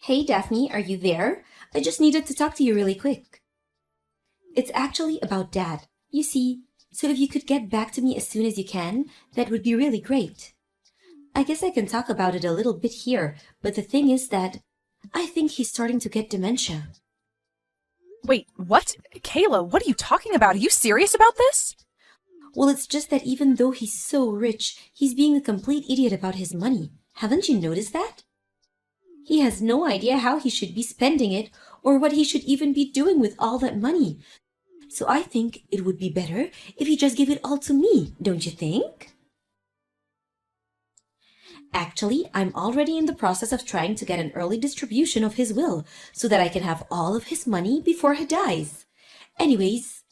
Hey Daphne, are you there? I just needed to talk to you really quick. It's actually about Dad. You see, so if you could get back to me as soon as you can, that would be really great. I guess I can talk about it a little bit here, but the thing is that I think he's starting to get dementia. Wait, what? Kayla, what are you talking about? Are you serious about this? Well, it's just that even though he's so rich, he's being a complete idiot about his money. Haven't you noticed that? He has no idea how he should be spending it or what he should even be doing with all that money. So I think it would be better if he just gave it all to me, don't you think? Actually, I'm already in the process of trying to get an early distribution of his will so that I can have all of his money before he dies. Anyways,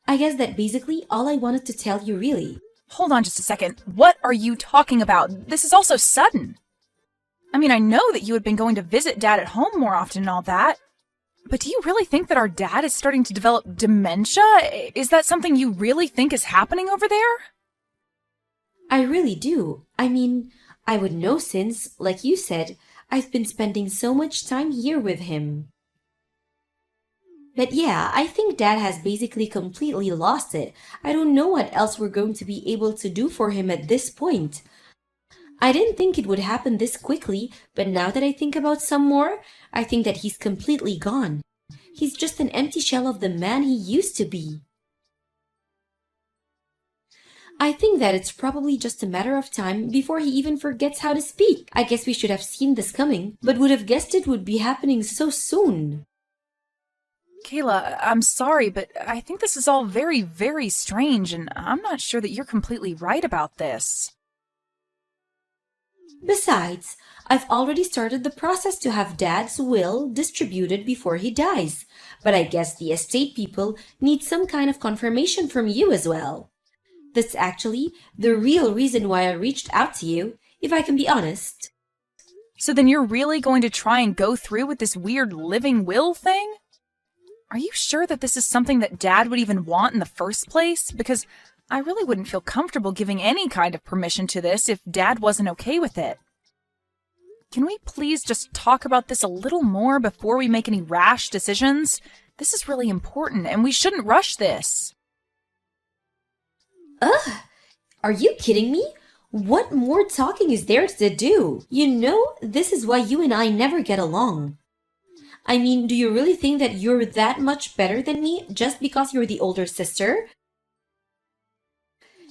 I guess that basically all I wanted to tell you really. Hold on just a second. What are you talking about? This is all so sudden. I mean, I know that you had been going to visit Dad at home more often and all that, but do you really think that our dad is starting to develop dementia? Is that something you really think is happening over there? I really do. I mean, I would know since, like you said, I've been spending so much time here with him. But yeah, I think Dad has basically completely lost it. I don't know what else we're going to be able to do for him at this point. I didn't think it would happen this quickly, but now that I think about some more, I think that he's completely gone. He's just an empty shell of the man he used to be. I think that it's probably just a matter of time before he even forgets how to speak. I guess we should have seen this coming, but would have guessed it would be happening so soon. Kayla, I'm sorry, but I think this is all very, very strange, and I'm not sure that you're completely right about this. Besides, I've already started the process to have Dad's will distributed before he dies, but I guess the estate people need some kind of confirmation from you as well. That's actually the real reason why I reached out to you, if I can be honest. So then you're really going to try and go through with this weird living will thing? Are you sure that this is something that Dad would even want in the first place? Because I really wouldn't feel comfortable giving any kind of permission to this if Dad wasn't okay with it. Can we please just talk about this a little more before we make any rash decisions? This is really important, and we shouldn't rush this. Ugh! Are you kidding me? What more talking is there to do? You know, this is why you and I never get along. I mean, do you really think that you're that much better than me just because you're the older sister?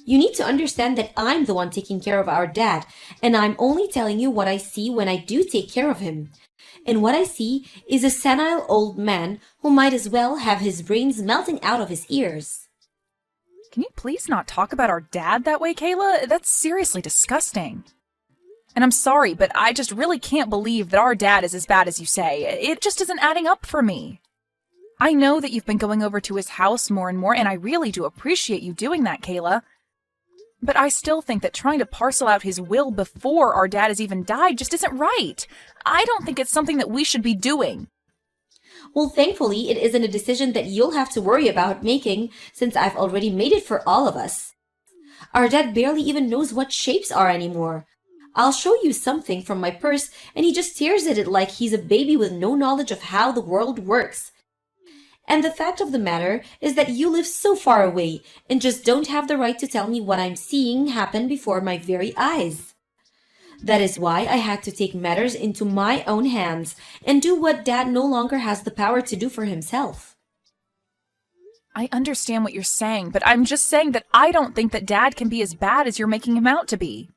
You need to understand that I'm the one taking care of our dad, and I'm only telling you what I see when I do take care of him. And what I see is a senile old man who might as well have his brains melting out of his ears. Can you please not talk about our dad that way, Kayla? That's seriously disgusting. And I'm sorry, but I just really can't believe that our dad is as bad as you say. It just isn't adding up for me. I know that you've been going over to his house more and more, and I really do appreciate you doing that, Kayla. But I still think that trying to parcel out his will before our dad has even died just isn't right. I don't think it's something that we should be doing. Well, thankfully, it isn't a decision that you'll have to worry about making since I've already made it for all of us. Our dad barely even knows what shapes are anymore. I'll show you something from my purse and he just stares at it like he's a baby with no knowledge of how the world works. And the fact of the matter is that you live so far away and just don't have the right to tell me what I'm seeing happen before my very eyes. That is why I had to take matters into my own hands and do what Dad no longer has the power to do for himself. I understand what you're saying, but I'm just saying that I don't think that Dad can be as bad as you're making him out to be.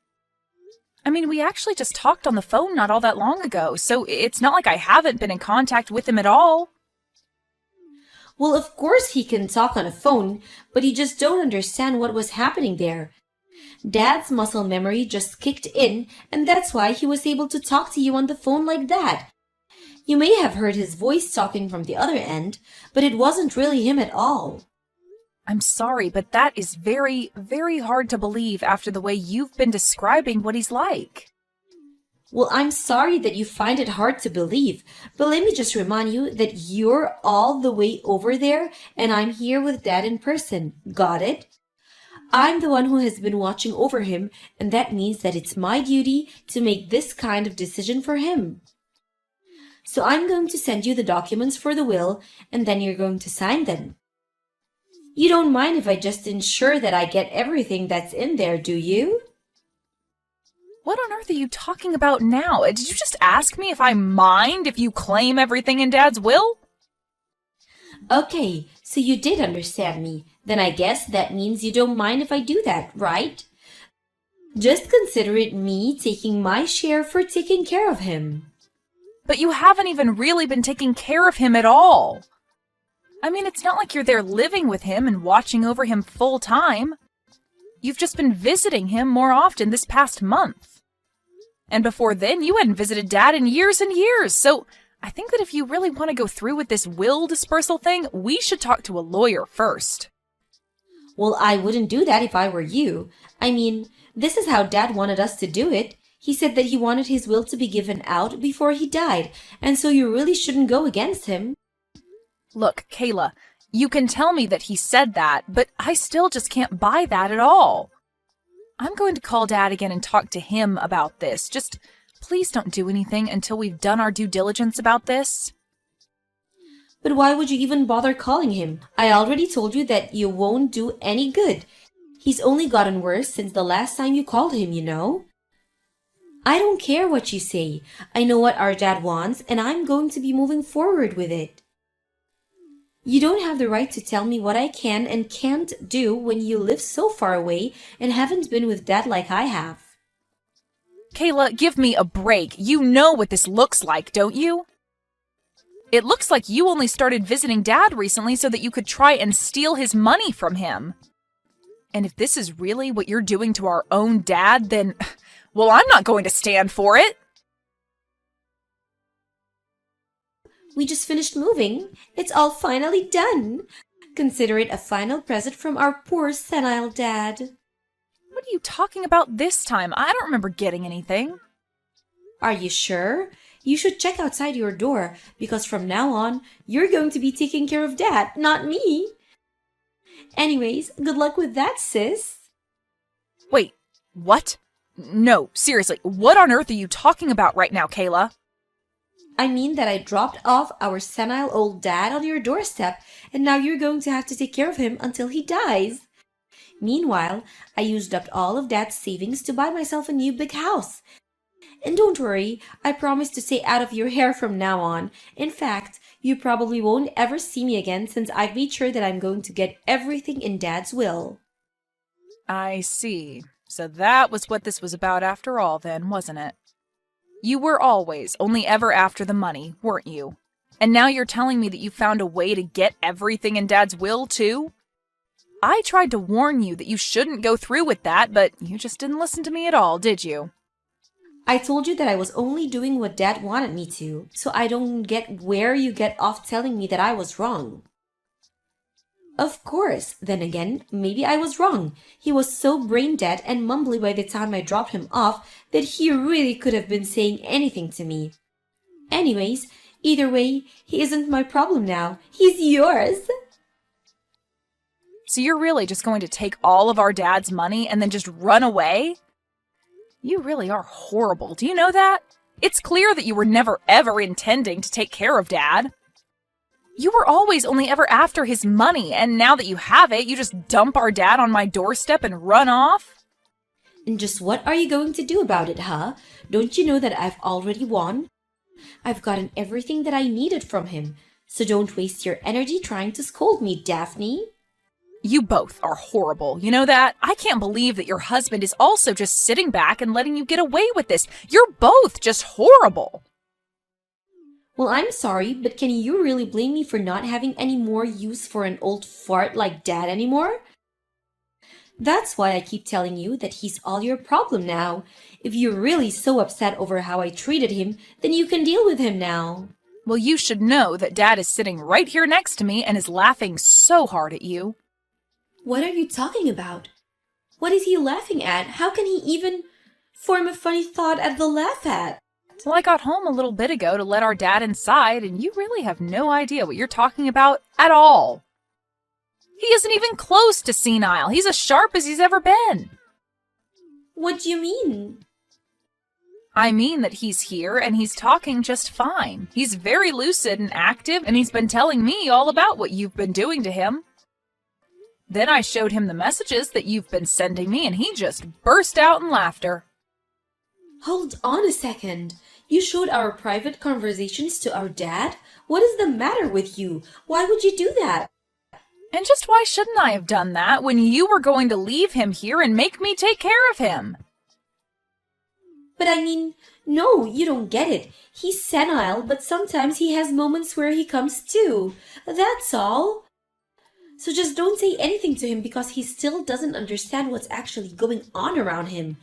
I mean, we actually just talked on the phone not all that long ago, so it's not like I haven't been in contact with him at all. Well, of course he can talk on a phone, but you just don't understand what was happening there. Dad's muscle memory just kicked in, and that's why he was able to talk to you on the phone like that. You may have heard his voice talking from the other end, but it wasn't really him at all. I'm sorry, but that is very, very hard to believe after the way you've been describing what he's like. Well, I'm sorry that you find it hard to believe, but let me just remind you that you're all the way over there and I'm here with Dad in person. Got it? I'm the one who has been watching over him, and that means that it's my duty to make this kind of decision for him. So I'm going to send you the documents for the will, and then you're going to sign them. You don't mind if I just ensure that I get everything that's in there, do you? What on earth are you talking about now? Did you just ask me if I mind if you claim everything in Dad's will? Okay, so you did understand me. Then I guess that means you don't mind if I do that, right? Just consider it me taking my share for taking care of him. But you haven't even really been taking care of him at all. I mean, it's not like you're there living with him and watching over him full time. You've just been visiting him more often this past month. And before then, you hadn't visited Dad in years and years. So I think that if you really want to go through with this will dispersal thing, we should talk to a lawyer first. Well, I wouldn't do that if I were you. I mean, this is how Dad wanted us to do it. He said that he wanted his will to be given out before he died, and so you really shouldn't go against him. Look, Kayla, you can tell me that he said that, but I still just can't buy that at all. I'm going to call Dad again and talk to him about this. Just please don't do anything until we've done our due diligence about this. But why would you even bother calling him? I already told you that you won't do any good. He's only gotten worse since the last time you called him, you know. I don't care what you say. I know what our dad wants, and I'm going to be moving forward with it. You don't have the right to tell me what I can and can't do when you live so far away and haven't been with Dad like I have. Kayla, give me a break. You know what this looks like, don't you? It looks like you only started visiting Dad recently so that you could try and steal his money from him. And if this is really what you're doing to our own dad, then, well, I'm not going to stand for it. We just finished moving. It's all finally done. Consider it a final present from our poor senile dad. What are you talking about this time? I don't remember getting anything. Are you sure? You should check outside your door, because from now on, you're going to be taking care of Dad, not me. Anyways, good luck with that, sis. Wait, what? No, seriously, what on earth are you talking about right now, Kayla? I mean that I dropped off our senile old dad on your doorstep, and now you're going to have to take care of him until he dies. Meanwhile, I used up all of Dad's savings to buy myself a new big house. And don't worry, I promise to stay out of your hair from now on. In fact, you probably won't ever see me again since I've made sure that I'm going to get everything in Dad's will. I see. So that was what this was about after all then, wasn't it? You were always only ever after the money, weren't you? And now you're telling me that you found a way to get everything in Dad's will, too? I tried to warn you that you shouldn't go through with that, but you just didn't listen to me at all, did you? I told you that I was only doing what Dad wanted me to, so I don't get where you get off telling me that I was wrong. Of course, then again, maybe I was wrong. He was so brain dead and mumbly by the time I dropped him off that he really could have been saying anything to me. Anyways, either way, he isn't my problem now. He's yours. So you're really just going to take all of our dad's money and then just run away? You really are horrible. Do you know that? It's clear that you were never ever intending to take care of Dad. You were always only ever after his money, and now that you have it, you just dump our dad on my doorstep and run off? And just what are you going to do about it, huh? Don't you know that I've already won? I've gotten everything that I needed from him, so don't waste your energy trying to scold me, Daphne. You both are horrible, you know that? I can't believe that your husband is also just sitting back and letting you get away with this. You're both just horrible. Well, I'm sorry, but can you really blame me for not having any more use for an old fart like Dad anymore? That's why I keep telling you that he's all your problem now. If you're really so upset over how I treated him, then you can deal with him now. Well, you should know that Dad is sitting right here next to me and is laughing so hard at you. What are you talking about? What is he laughing at? How can he even form a funny thought at the laugh at? Well, I got home a little bit ago to let our dad inside, and you really have no idea what you're talking about at all. He isn't even close to senile. He's as sharp as he's ever been. What do you mean? I mean that he's here and he's talking just fine. He's very lucid and active, and he's been telling me all about what you've been doing to him. Then I showed him the messages that you've been sending me, and he just burst out in laughter. Hold on a second. You showed our private conversations to our dad? What is the matter with you? Why would you do that? And just why shouldn't I have done that when you were going to leave him here and make me take care of him? But I mean, no, you don't get it. He's senile, but sometimes he has moments where he comes to. That's all. So just don't say anything to him because he still doesn't understand what's actually going on around him.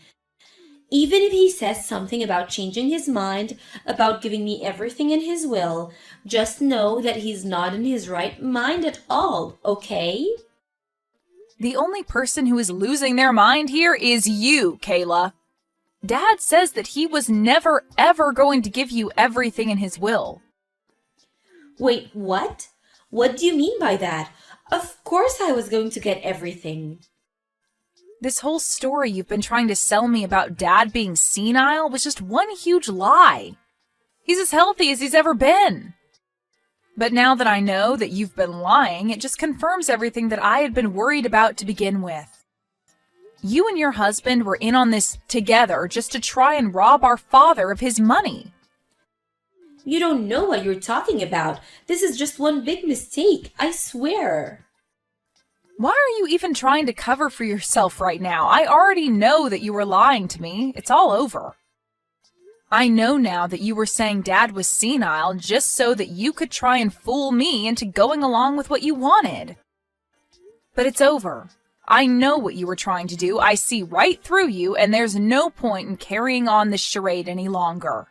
Even if he says something about changing his mind, about giving me everything in his will, just know that he's not in his right mind at all, okay? The only person who is losing their mind here is you, Kayla. Dad says that he was never, ever going to give you everything in his will. Wait, what? What do you mean by that? Of course I was going to get everything. This whole story you've been trying to sell me about Dad being senile was just one huge lie. He's as healthy as he's ever been. But now that I know that you've been lying, it just confirms everything that I had been worried about to begin with. You and your husband were in on this together just to try and rob our father of his money. You don't know what you're talking about. This is just one big mistake, I swear. Why are you even trying to cover for yourself right now? I already know that you were lying to me. It's all over. I know now that you were saying Dad was senile just so that you could try and fool me into going along with what you wanted. But it's over. I know what you were trying to do. I see right through you, and there's no point in carrying on this charade any longer.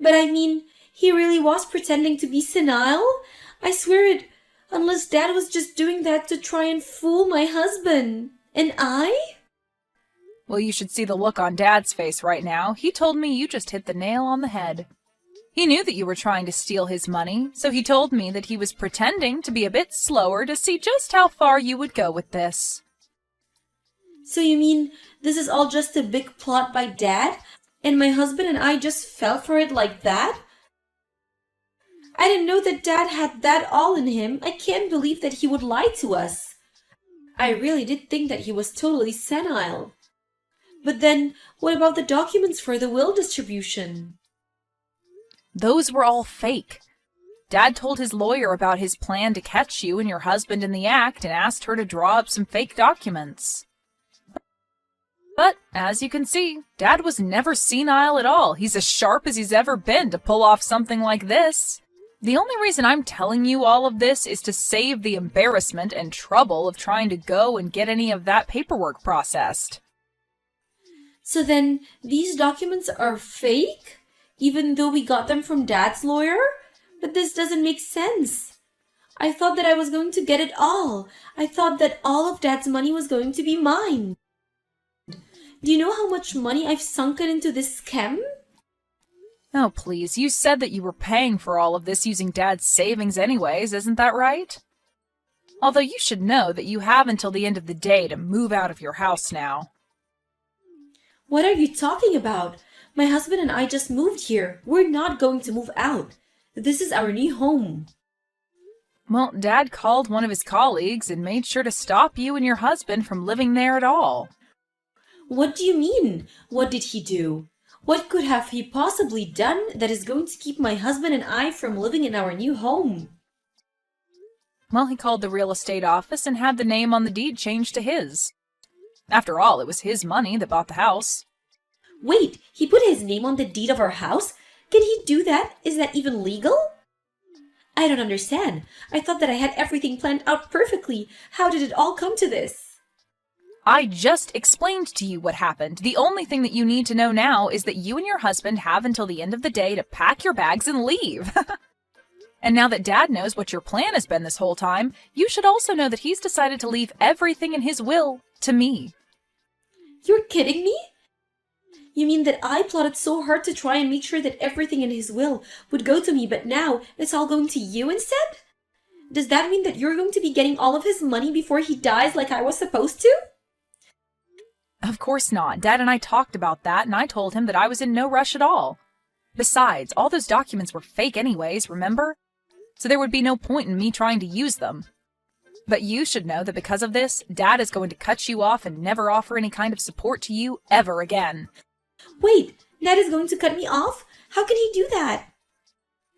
But I mean, he really was pretending to be senile? I swear it, unless Dad was just doing that to try and fool my husband. And I? Well, you should see the look on Dad's face right now. He told me you just hit the nail on the head. He knew that you were trying to steal his money, so he told me that he was pretending to be a bit slower to see just how far you would go with this. So you mean this is all just a big plot by Dad, and my husband and I just fell for it like that? I didn't know that Dad had that all in him. I can't believe that he would lie to us. I really did think that he was totally senile. But then, what about the documents for the will distribution? Those were all fake. Dad told his lawyer about his plan to catch you and your husband in the act and asked her to draw up some fake documents. But, as you can see, Dad was never senile at all. He's as sharp as he's ever been to pull off something like this. The only reason I'm telling you all of this is to save the embarrassment and trouble of trying to go and get any of that paperwork processed. So then, these documents are fake? Even though we got them from Dad's lawyer? But this doesn't make sense. I thought that I was going to get it all. I thought that all of Dad's money was going to be mine. Do you know how much money I've sunken into this scam? Oh, please, you said that you were paying for all of this using Dad's savings anyways, isn't that right? Although you should know that you have until the end of the day to move out of your house now. What are you talking about? My husband and I just moved here. We're not going to move out. This is our new home. Well, Dad called one of his colleagues and made sure to stop you and your husband from living there at all. What do you mean? What did he do? What could have he possibly done that is going to keep my husband and I from living in our new home? Well, he called the real estate office and had the name on the deed changed to his. After all, it was his money that bought the house. Wait, he put his name on the deed of our house? Can he do that? Is that even legal? I don't understand. I thought that I had everything planned out perfectly. How did it all come to this? I just explained to you what happened. The only thing that you need to know now is that you and your husband have until the end of the day to pack your bags and leave. And now that Dad knows what your plan has been this whole time, you should also know that he's decided to leave everything in his will to me. You're kidding me? You mean that I plotted so hard to try and make sure that everything in his will would go to me, but now it's all going to you instead? Does that mean that you're going to be getting all of his money before he dies like I was supposed to? Of course not. Dad and I talked about that, and I told him that I was in no rush at all. Besides, all those documents were fake anyways, remember? So there would be no point in me trying to use them. But you should know that because of this, Dad is going to cut you off and never offer any kind of support to you ever again. Wait, Dad is going to cut me off? How can he do that?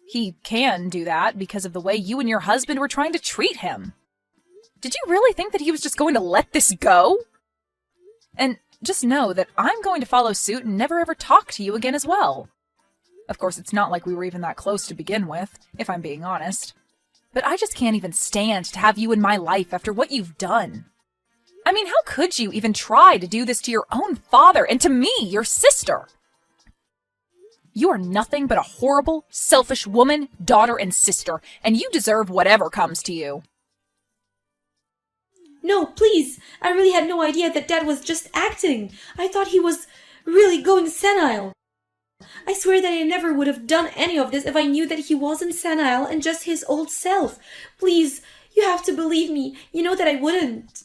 He can do that because of the way you and your husband were trying to treat him. Did you really think that he was just going to let this go? And just know that I'm going to follow suit and never ever talk to you again as well. Of course, it's not like we were even that close to begin with, if I'm being honest. But I just can't even stand to have you in my life after what you've done. I mean, how could you even try to do this to your own father and to me, your sister? You are nothing but a horrible, selfish woman, daughter, and sister, and you deserve whatever comes to you. No, please. I really had no idea that Dad was just acting. I thought he was really going senile. I swear that I never would have done any of this if I knew that he wasn't senile and just his old self. Please, you have to believe me. You know that I wouldn't.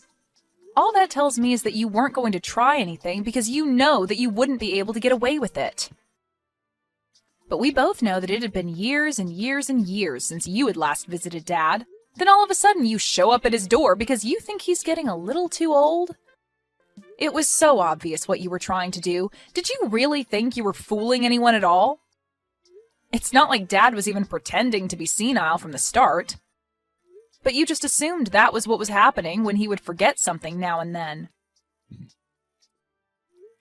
All that tells me is that you weren't going to try anything because you know that you wouldn't be able to get away with it. But we both know that it had been years and years and years since you had last visited Dad. Then all of a sudden you show up at his door because you think he's getting a little too old? It was so obvious what you were trying to do. Did you really think you were fooling anyone at all? It's not like Dad was even pretending to be senile from the start. But you just assumed that was what was happening when he would forget something now and then.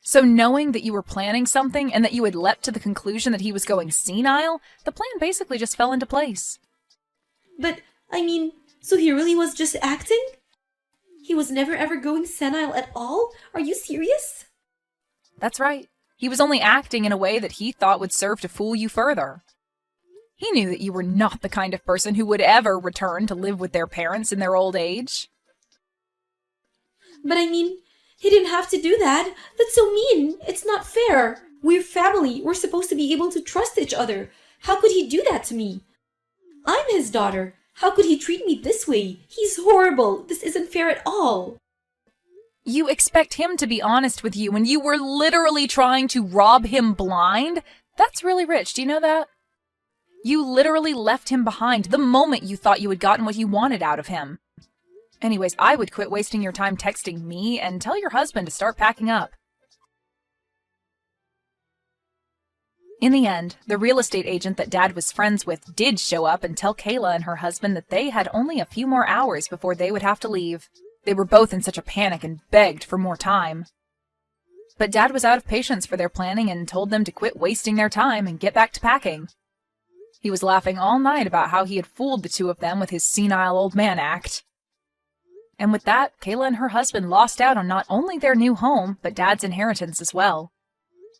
So knowing that you were planning something and that you had leapt to the conclusion that he was going senile, the plan basically just fell into place. But, I mean, so he really was just acting? He was never ever going senile at all? Are you serious? That's right. He was only acting in a way that he thought would serve to fool you further. He knew that you were not the kind of person who would ever return to live with their parents in their old age. But I mean, he didn't have to do that. That's so mean. It's not fair. We're family. We're supposed to be able to trust each other. How could he do that to me? I'm his daughter. How could he treat me this way? He's horrible. This isn't fair at all. You expect him to be honest with you when you were literally trying to rob him blind? That's really rich. Do you know that? You literally left him behind the moment you thought you had gotten what you wanted out of him. Anyways, I would quit wasting your time texting me and tell your husband to start packing up. In the end, the real estate agent that Dad was friends with did show up and tell Kayla and her husband that they had only a few more hours before they would have to leave. They were both in such a panic and begged for more time. But Dad was out of patience for their planning and told them to quit wasting their time and get back to packing. He was laughing all night about how he had fooled the two of them with his senile old man act. And with that, Kayla and her husband lost out on not only their new home, but Dad's inheritance as well.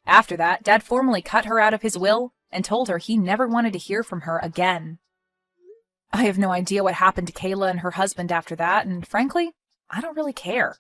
After that, Dad formally cut her out of his will and told her he never wanted to hear from her again. I have no idea what happened to Kayla and her husband after that, and frankly, I don't really care.